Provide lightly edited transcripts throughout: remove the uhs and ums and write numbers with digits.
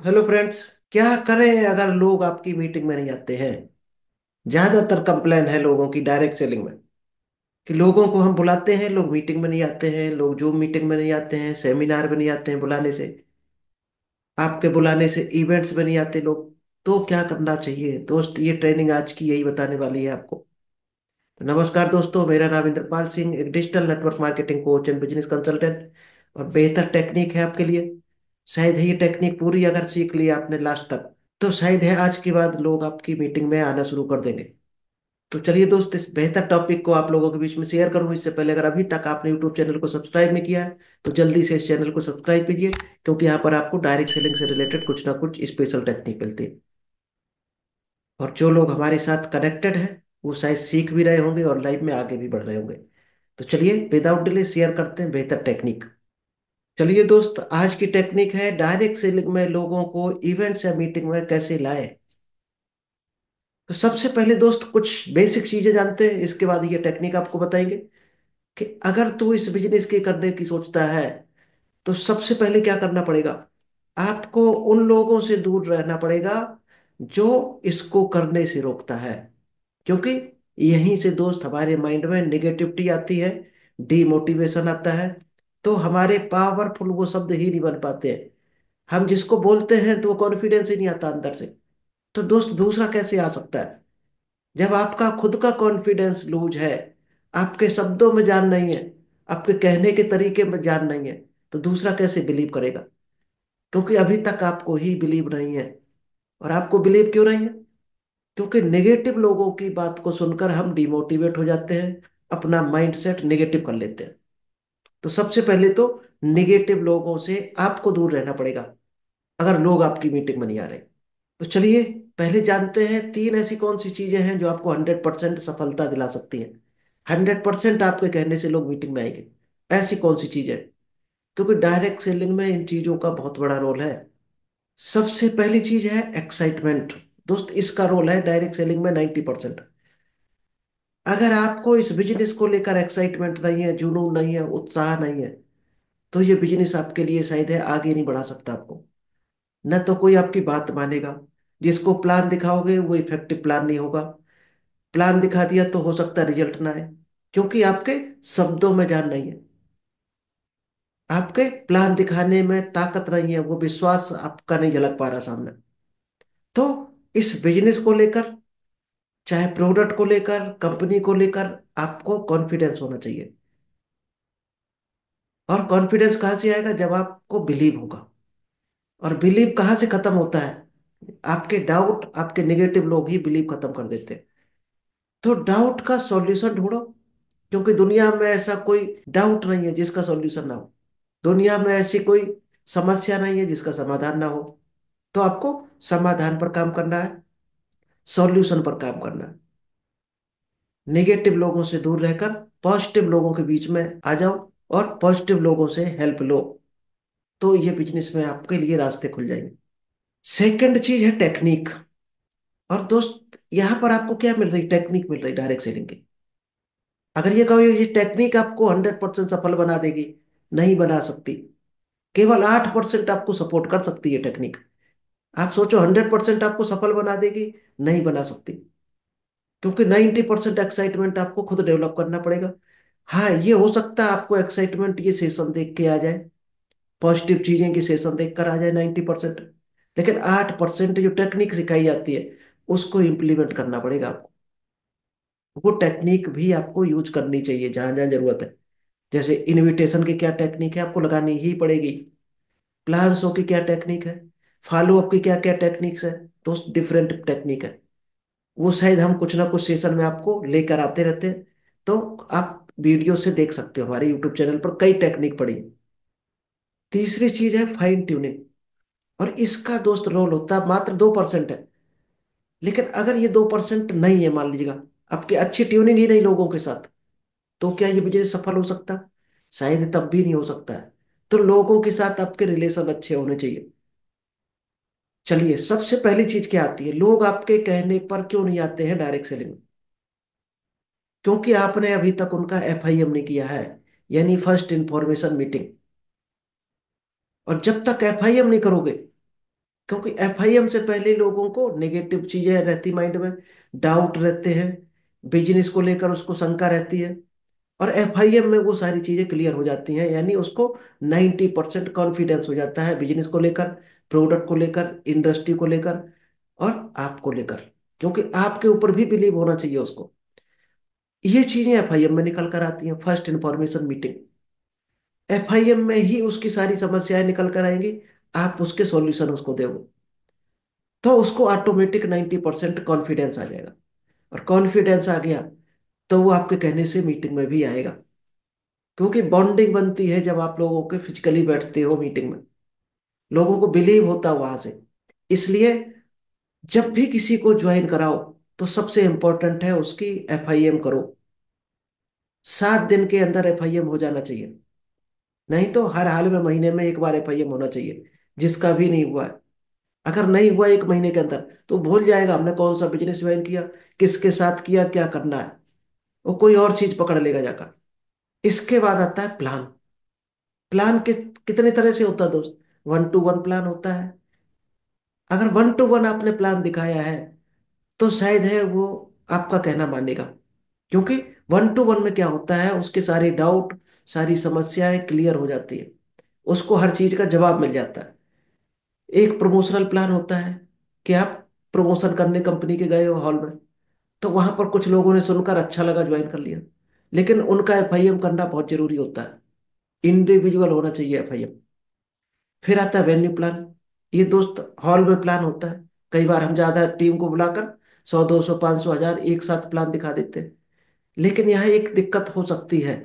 Hello friends. क्या करें अगर लोग आपकी मीटिंग में नहीं आते हैं। ज्यादातर कंप्लेन है लोगों की डायरेक्ट सेलिंग में कि लोगों को हम बुलाते हैं, लोग मीटिंग में नहीं आते हैं, लोग जूम मीटिंग में नहीं आते हैं, सेमिनार में नहीं आते हैं बुलाने से, आपके बुलाने से इवेंट्स में नहीं आते लोग। तो क्या करना चाहिए दोस्त, ये ट्रेनिंग आज की यही बताने वाली है आपको। तो नमस्कार दोस्तों, मेरा नाम इंद्रपाल सिंह, एक digital network marketing coach and business consultant. और बेहतर टेक्निक है आपके लिए। शायद ही ये टेक्निक पूरी अगर सीख ली आपने लास्ट तक, तो शायद है आज के बाद लोग आपकी मीटिंग में आना शुरू कर देंगे। तो चलिए दोस्त, इस बेहतर टॉपिक को आप लोगों के बीच में शेयर करूं इससे पहले, अगर अभी तक आपने यूट्यूब चैनल को सब्सक्राइब नहीं किया है तो जल्दी से इस चैनल को सब्सक्राइब कीजिए, क्योंकि यहाँ पर आपको डायरेक्ट सेलिंग से रिलेटेड कुछ ना कुछ स्पेशल टेक्निक मिलती है। और जो लोग हमारे साथ कनेक्टेड हैं वो शायद सीख भी रहे होंगे और लाइफ में आगे भी बढ़ रहे होंगे। तो चलिए विदाउट डिले शेयर करते हैं बेहतर टेक्निक। चलिए दोस्त, आज की टेक्निक है डायरेक्ट सेलिंग में लोगों को इवेंट्स या मीटिंग में कैसे लाएं। तो सबसे पहले दोस्त कुछ बेसिक चीजें जानते हैं, इसके बाद ये टेक्निक आपको बताएंगे कि अगर तू इस बिजनेस के करने की सोचता है तो सबसे पहले क्या करना पड़ेगा। आपको उन लोगों से दूर रहना पड़ेगा जो इसको करने से रोकता है, क्योंकि यहीं से दोस्त हमारे माइंड में निगेटिविटी आती है, डीमोटिवेशन आता है। तो हमारे पावरफुल वो शब्द ही नहीं बन पाते हैं। हम जिसको बोलते हैं तो वो कॉन्फिडेंस ही नहीं आता अंदर से। तो दोस्त दूसरा कैसे आ सकता है जब आपका खुद का कॉन्फिडेंस लूज है, आपके शब्दों में जान नहीं है, आपके कहने के तरीके में जान नहीं है, तो दूसरा कैसे बिलीव करेगा। क्योंकि अभी तक आपको ही बिलीव नहीं है। और आपको बिलीव क्यों नहीं है? क्योंकि नेगेटिव लोगों की बात को सुनकर हम डिमोटिवेट हो जाते हैं, अपना माइंडसेट नेगेटिव कर लेते हैं। तो सबसे पहले तो नेगेटिव लोगों से आपको दूर रहना पड़ेगा अगर लोग आपकी मीटिंग में नहीं आ रहे। तो चलिए पहले जानते हैं तीन ऐसी कौन सी चीजें हैं जो आपको 100% सफलता दिला सकती हैं। 100% आपके कहने से लोग मीटिंग में आएंगे। ऐसी कौन सी चीज है? क्योंकि डायरेक्ट सेलिंग में इन चीजों का बहुत बड़ा रोल है। सबसे पहली चीज है एक्साइटमेंट। दोस्त इसका रोल है डायरेक्ट सेलिंग में 90%। अगर आपको इस बिजनेस को लेकर एक्साइटमेंट नहीं है, जुनून नहीं है, उत्साह नहीं है, तो ये बिजनेस आपके लिए शायद है आगे नहीं बढ़ा सकता आपको। न तो कोई आपकी बात मानेगा, जिसको प्लान दिखाओगे वो इफेक्टिव प्लान नहीं होगा। प्लान दिखा दिया तो हो सकता है रिजल्ट ना आए, क्योंकि आपके शब्दों में जान नहीं है, आपके प्लान दिखाने में ताकत नहीं है, वो विश्वास आपका नहीं झलक पा रहा सामने। तो इस बिजनेस को लेकर, चाहे प्रोडक्ट को लेकर, कंपनी को लेकर, आपको कॉन्फिडेंस होना चाहिए। और कॉन्फिडेंस कहाँ से आएगा? जब आपको बिलीव होगा। और बिलीव कहाँ से खत्म होता है? आपके डाउट, आपके नेगेटिव लोग ही बिलीव खत्म कर देते हैं। तो डाउट का सॉल्यूशन ढूंढो, क्योंकि दुनिया में ऐसा कोई डाउट नहीं है जिसका सॉल्यूशन ना हो। दुनिया में ऐसी कोई समस्या नहीं है जिसका समाधान ना हो। तो आपको समाधान पर काम करना है, सॉल्यूशन पर काम करना है। नेगेटिव लोगों से दूर रहकर पॉजिटिव लोगों के बीच में आ जाओ और पॉजिटिव लोगों से हेल्प लो। तो ये बिजनेस में आपके लिए रास्ते खुल जाएंगे। सेकंड चीज है टेक्निक। और दोस्त यहां पर आपको क्या मिल रही? टेक्निक मिल रही डायरेक्ट सेलिंग की। अगर ये कहो ये टेक्निक आपको 100% सफल बना देगी, नहीं बना सकती। केवल 8% आपको सपोर्ट कर सकती है टेक्निक। आप सोचो 100% आपको सफल बना देगी, नहीं बना सकती। क्योंकि 90% एक्साइटमेंट आपको खुद डेवलप करना पड़ेगा। हाँ, ये हो सकता है आपको एक्साइटमेंट ये सेशन देख के आ जाए, पॉजिटिव चीजें की सेशन देख कर आ जाए 90%। लेकिन 8% जो टेक्निक सिखाई जाती है उसको इम्प्लीमेंट करना पड़ेगा आपको। वो टेक्निक भी आपको यूज करनी चाहिए जहां जहां जरूरत है। जैसे इनविटेशन की क्या टेक्निक है, आपको लगानी ही पड़ेगी। प्लान शो की क्या टेक्निक है, फॉलो अप की क्या क्या टेक्निक्स है। दोस्त डिफरेंट टेक्निक है। वो शायद हम कुछ ना कुछ सेशन में आपको लेकर आते रहते हैं। तो आप वीडियो से देख सकते हो, हमारे यूट्यूब चैनल पर कई टेक्निक पड़ी है। तीसरी चीज है फाइन ट्यूनिंग। और इसका दोस्त रोल होता है मात्र 2% है। लेकिन अगर ये 2% नहीं है, मान लीजिएगा आपकी अच्छी ट्यूनिंग ही नहीं लोगों के साथ, तो क्या ये बिजनेस सफल हो सकता? शायद तब भी नहीं हो सकता है। तो लोगों के साथ आपके रिलेशन अच्छे होने चाहिए। चलिए सबसे पहली चीज क्या आती है, लोग आपके कहने पर क्यों नहीं आते हैं डायरेक्ट सेलिंग में? क्योंकि आपने अभी तक उनका FIM नहीं किया है, यानी फर्स्ट इंफॉर्मेशन मीटिंग। और जब तक FIM नहीं करोगे क्योंकि एफआईएम से पहले लोगों को नेगेटिव चीजें रहती माइंड में, डाउट रहते हैं, बिजनेस को लेकर उसको शंका रहती है। और एफआईएम में वो सारी चीजें क्लियर हो जाती हैं, यानी उसको 90% कॉन्फिडेंस हो जाता है बिजनेस को लेकर, प्रोडक्ट को लेकर, इंडस्ट्री को लेकर, और आपको लेकर, क्योंकि आपके ऊपर भी बिलीव होना चाहिए उसको। ये चीजें एफआईएम में निकल कर आती हैं, फर्स्ट इंफॉर्मेशन मीटिंग। एफआईएम में ही उसकी सारी समस्याएं निकल कर आएंगी, आप उसके सॉल्यूशन उसको दोगे, तो उसको ऑटोमेटिक 90% कॉन्फिडेंस आ जाएगा। और कॉन्फिडेंस आ गया तो वो आपके कहने से मीटिंग में भी आएगा, क्योंकि बॉन्डिंग बनती है जब आप लोगों के फिजिकली बैठते हो मीटिंग में, लोगों को बिलीव होता है वहां से। इसलिए जब भी किसी को ज्वाइन कराओ तो सबसे इंपॉर्टेंट है उसकी एफआईएम करो। 7 दिन के अंदर एफआईएम हो जाना चाहिए, नहीं तो हर हाल में महीने में एक बार एफआईएम होना चाहिए। जिसका भी नहीं हुआ है, अगर नहीं हुआ 1 महीने के अंदर, तो भूल जाएगा हमने कौन सा बिजनेस ज्वाइन किया, किसके साथ किया, क्या करना है। वो कोई और चीज पकड़ लेगा जाकर। इसके बाद आता है प्लान। प्लान कितने तरह से होता है दोस्त? 1 to 1 प्लान होता है। अगर 1 to 1 आपने प्लान दिखाया है तो शायद है वो आपका कहना मानेगा, क्योंकि 1 to 1 में क्या होता है, उसके सारे डाउट, सारी समस्याएं क्लियर हो जाती है, उसको हर चीज का जवाब मिल जाता है। एक प्रमोशनल प्लान होता है कि आप प्रमोशन करने कंपनी के गए हो हॉल में, तो वहां पर कुछ लोगों ने सुनकर अच्छा लगा, ज्वाइन कर लिया, लेकिन उनका एफआईएम करना बहुत जरूरी होता है। इंडिविजुअल होना चाहिए एफआईएम। फिर आता है वेन्यू प्लान। ये दोस्त हॉल में प्लान होता है। कई बार हम ज्यादा टीम को बुलाकर 100, 200, 500, 1000 एक साथ प्लान दिखा देते हैं। लेकिन यहाँ एक दिक्कत हो सकती है,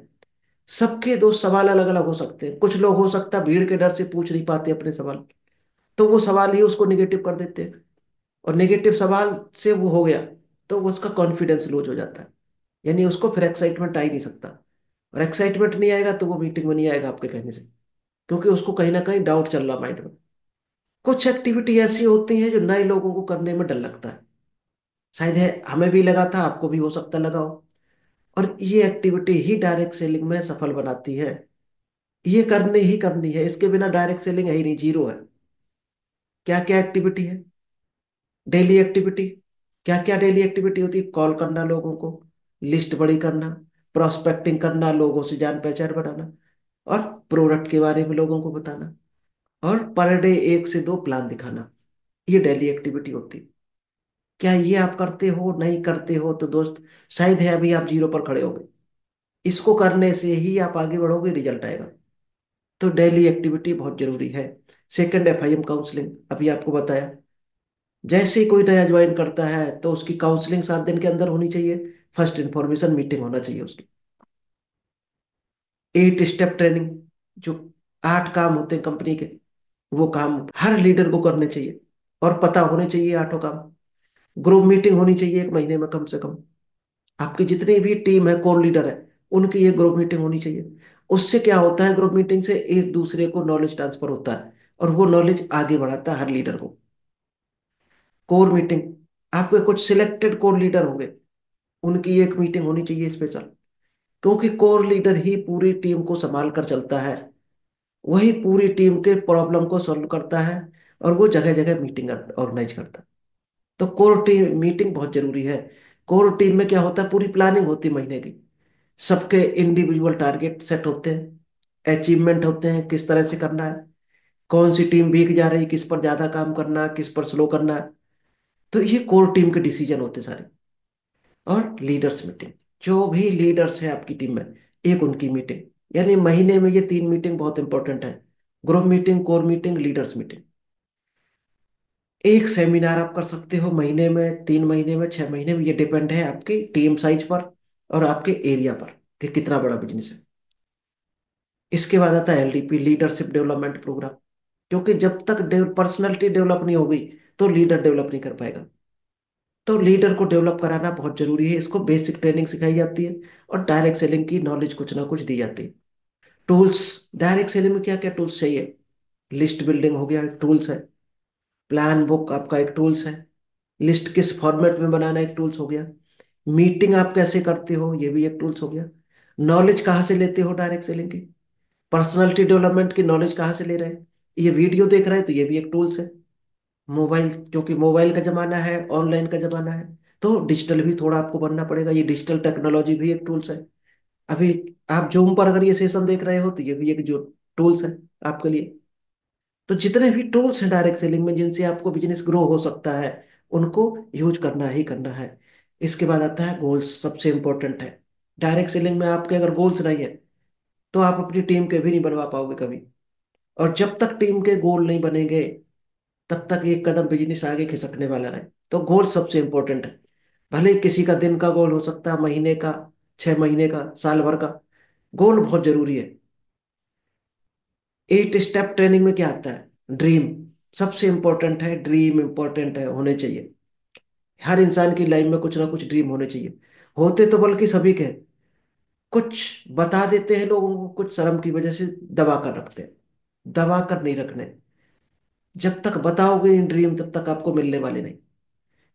सबके दोस्त सवाल अलग अलग हो सकते हैं। कुछ लोग हो सकता है भीड़ के डर से पूछ नहीं पाते अपने सवाल, तो वो सवाल ही उसको निगेटिव कर देते हैं, और नेगेटिव सवाल से वो हो गया तो वो उसका कॉन्फिडेंस लूज हो जाता है, यानी उसको फिर एक्साइटमेंट आ ही नहीं सकता। और एक्साइटमेंट नहीं आएगा तो वो मीटिंग में नहीं आएगा आपके कहने से, क्योंकि उसको कहीं ना कहीं डाउट चल रहा माइंड में। कुछ एक्टिविटी ऐसी होती हैं जो नए लोगों को करने में डर लगता है, शायद है हमें भी लगा था, आपको भी हो सकता लगा हो। और ये एक्टिविटी ही डायरेक्ट सेलिंग में सफल बनाती है। ये करनी ही करनी है, इसके बिना डायरेक्ट सेलिंग है ही नहीं, जीरो है। क्या क्या एक्टिविटी है? Daily activity. क्या क्या डेली एक्टिविटी होती है? कॉल करना लोगों को, लिस्ट बड़ी करना, प्रोस्पेक्टिंग करना, लोगों से जान पहचान बनाना, और प्रोडक्ट के बारे में लोगों को बताना, और पर डे 1 से 2 प्लान दिखाना। ये डेली एक्टिविटी होती है। क्या ये आप करते हो? नहीं करते हो तो दोस्त शायद है अभी आप जीरो पर खड़े होगे। इसको करने से ही आप आगे बढ़ोगे, रिजल्ट आएगा। तो डेली एक्टिविटी बहुत जरूरी है। सेकंड, एफआईएम काउंसलिंग, अभी आपको बताया। जैसे ही कोई नया ज्वाइन करता है तो उसकी काउंसलिंग 7 दिन के अंदर होनी चाहिए। फर्स्ट इंफॉर्मेशन मीटिंग होना चाहिए उसकी। 8 स्टेप ट्रेनिंग, जो 8 काम होते हैं कंपनी के, वो काम हर लीडर को करने चाहिए और पता होने चाहिए 8 काम। ग्रुप मीटिंग होनी चाहिए 1 महीने में कम से कम। आपकी जितनी भी टीम है, कोर लीडर है, उनकी ये ग्रुप मीटिंग होनी चाहिए। उससे क्या होता है, ग्रुप मीटिंग से एक दूसरे को नॉलेज ट्रांसफर होता है, और वो नॉलेज आगे बढ़ाता है हर लीडर को। कोर मीटिंग, आपके कुछ सिलेक्टेड कोर लीडर होंगे, उनकी एक मीटिंग होनी चाहिए स्पेशल, क्योंकि कोर लीडर ही पूरी टीम को संभाल कर चलता है। वही पूरी टीम के प्रॉब्लम को सॉल्व करता है, और वो जगह जगह मीटिंग ऑर्गेनाइज करता है। तो कोर टीम मीटिंग बहुत जरूरी है। कोर टीम में क्या होता है, पूरी प्लानिंग होती है महीने की। सबके इंडिविजुअल टारगेट सेट होते हैं, अचीवमेंट होते हैं, किस तरह से करना है, कौन सी टीम वीक जा रही, किस पर ज्यादा काम करना है, किस पर स्लो करना है। तो ये कोर टीम के डिसीजन होते हैं सारे। और लीडर्स मीटिंग, जो भी लीडर्स हैं आपकी टीम में, एक उनकी मीटिंग, यानी महीने में ये 3 मीटिंग बहुत इंपॉर्टेंट है। Group meeting, core meeting, leaders meeting. एक सेमिनार आप कर सकते हो महीने में, 3 महीने में, 6 महीने में, ये डिपेंड है आपकी टीम साइज पर और आपके एरिया पर कि कितना बड़ा बिजनेस है। इसके बाद आता है एलडीपी, लीडरशिप डेवलपमेंट प्रोग्राम, क्योंकि जब तक पर्सनैलिटी डेवलप नहीं होगी तो लीडर डेवलप नहीं कर पाएगा। तो लीडर को डेवलप कराना बहुत जरूरी है, इसको बेसिक ट्रेनिंग सिखाई जाती है, और डायरेक्ट सेलिंग की नॉलेज कुछ ना कुछ दी जाती है। टूल्स, डायरेक्ट सेलिंग में क्या क्या टूल्स चाहिए? लिस्ट बिल्डिंग हो गया, एक टूल्स है। प्लान बुक आपका एक टूल्स है। लिस्ट किस फॉर्मेट में बनाना एक टूल्स हो गया। मीटिंग आप कैसे करते हो, ये भी एक टूल्स हो गया। नॉलेज कहाँ से लेते हो डायरेक्ट सेलिंग की, पर्सनालिटी डेवलपमेंट की नॉलेज कहाँ से ले रहे हैं, ये वीडियो देख रहे हैं तो ये भी एक टूल्स है। मोबाइल, क्योंकि मोबाइल का जमाना है, ऑनलाइन का जमाना है, तो डिजिटल भी थोड़ा आपको बनना पड़ेगा। ये डिजिटल टेक्नोलॉजी भी एक टूल्स है। अभी आप जूम पर अगर ये सेशन देख रहे हो तो ये भी एक जो टूल्स है आपके लिए। तो जितने भी टूल्स हैं डायरेक्ट सेलिंग में जिनसे आपको बिजनेस ग्रो हो सकता है, उनको यूज करना ही करना है। इसके बाद आता है गोल्स, सबसे इंपॉर्टेंट है। डायरेक्ट सेलिंग में आपके अगर गोल्स नहीं है तो आप अपनी टीम के भी नहीं बनवा पाओगे कभी। और जब तक टीम के गोल नहीं बनेंगे तब तक एक कदम बिजनेस आगे खिसकने वाला नहीं। तो गोल सबसे इंपॉर्टेंट है। भले ही किसी का दिन का गोल हो सकता है, महीने का, 6 महीने का, साल भर का, गोल बहुत जरूरी है। 8 स्टेप ट्रेनिंग में क्या आता है? ड्रीम सबसे इंपॉर्टेंट है। ड्रीम इंपॉर्टेंट है, होने चाहिए। हर इंसान की लाइफ में कुछ ना कुछ ड्रीम होने चाहिए। होते तो बल्कि सभी के हैं। कुछ बता देते हैं लोगों को, कुछ शर्म की वजह से दबा कर रखते हैं। दबा कर नहीं रखने। जब तक बताओगे इन ड्रीम तब तक आपको मिलने वाले नहीं।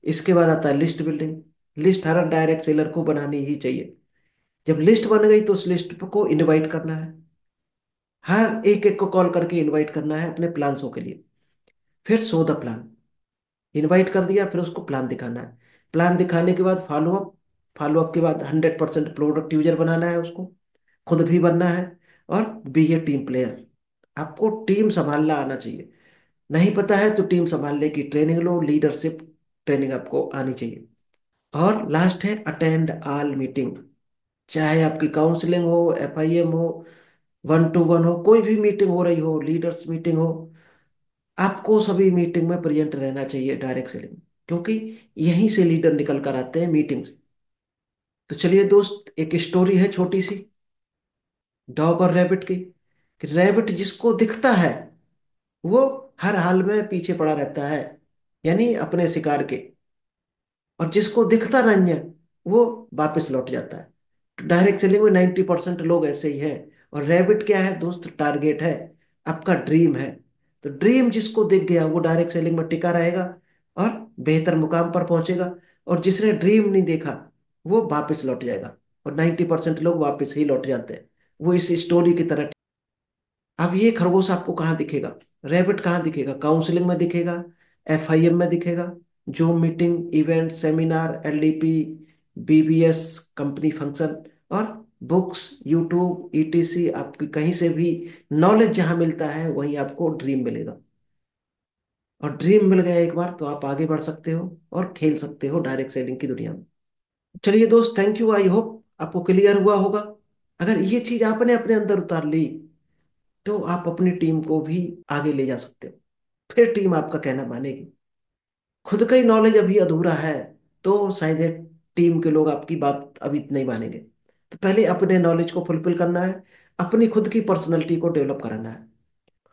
इसके बाद आता है लिस्ट बिल्डिंग। लिस्ट हर डायरेक्ट सेलर को बनानी ही चाहिए। जब लिस्ट बन गई तो उस लिस्ट को इनवाइट करना है। हर एक एक को कॉल करके इनवाइट करना है अपने प्लान्सों के लिए। फिर शो द प्लान। इनवाइट कर दिया, फिर उसको प्लान दिखाना है। प्लान दिखाने के बाद फॉलोअप। फॉलोअप के बाद 100% प्रोडक्ट यूजर बनाना है उसको। खुद भी बनना है। और बी ए टीम प्लेयर। आपको टीम संभालना आना चाहिए। नहीं पता है तो टीम संभालने की ट्रेनिंग लो, लीडरशिप ट्रेनिंग आपको आनी चाहिए। और लास्ट है अटेंड ऑल मीटिंग। चाहे आपकी काउंसलिंग हो, FIM हो, 1 to 1 हो, कोई भी मीटिंग हो रही हो, लीडर्स मीटिंग हो, आपको सभी मीटिंग में प्रेजेंट रहना चाहिए डायरेक्ट सेलिंग में। क्योंकि यहीं से लीडर निकल कर आते हैं, मीटिंग से। तो चलिए दोस्त, एक स्टोरी है छोटी सी, डॉग और रैबिट की। कि रैबिट जिसको दिखता है वो हर हाल में पीछे पड़ा रहता है, यानी अपने शिकार के। और जिसको दिखता नहीं है वो वापस लौट जाता है। तो डायरेक्ट सेलिंग में 90% लोग ऐसे ही हैं। और रैबिट क्या है दोस्त? टारगेट है, आपका ड्रीम है। तो ड्रीम जिसको दिख गया वो डायरेक्ट सेलिंग में टिका रहेगा और बेहतर मुकाम पर पहुंचेगा। और जिसने ड्रीम नहीं देखा वो वापस लौट जाएगा। और 90% लोग वापस ही लौट जाते हैं। वो इस स्टोरी की तरह। अब ये खरगोश आपको कहाँ दिखेगा? रैबिट कहाँ दिखेगा? काउंसलिंग में दिखेगा, FIM में दिखेगा, zoom meeting, event, seminar, LDP, BBS, company function, और बुक्स, यूट्यूब, ETC। आपकी कहीं से भी नॉलेज जहाँ मिलता है वहीं आपको ड्रीम मिलेगा। और ड्रीम मिल गया एक बार तो आप आगे बढ़ सकते हो और खेल सकते हो डायरेक्ट सेलिंग की दुनिया में। चलिए दोस्त, थैंक यू। आई होप आपको क्लियर हुआ होगा। अगर ये चीज आपने अपने अंदर उतार ली तो आप अपनी टीम को भी आगे ले जा सकते हो। फिर टीम आपका कहना मानेगी। खुद का ही नॉलेज अभी अधूरा है तो शायद ये टीम के लोग आपकी बात अभी नहीं मानेंगे। तो पहले अपने नॉलेज को फुलफिल करना है, अपनी खुद की पर्सनैलिटी को डेवलप कराना है।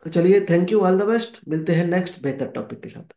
तो चलिए, thank you, all the best. मिलते हैं नेक्स्ट बेहतर टॉपिक के साथ।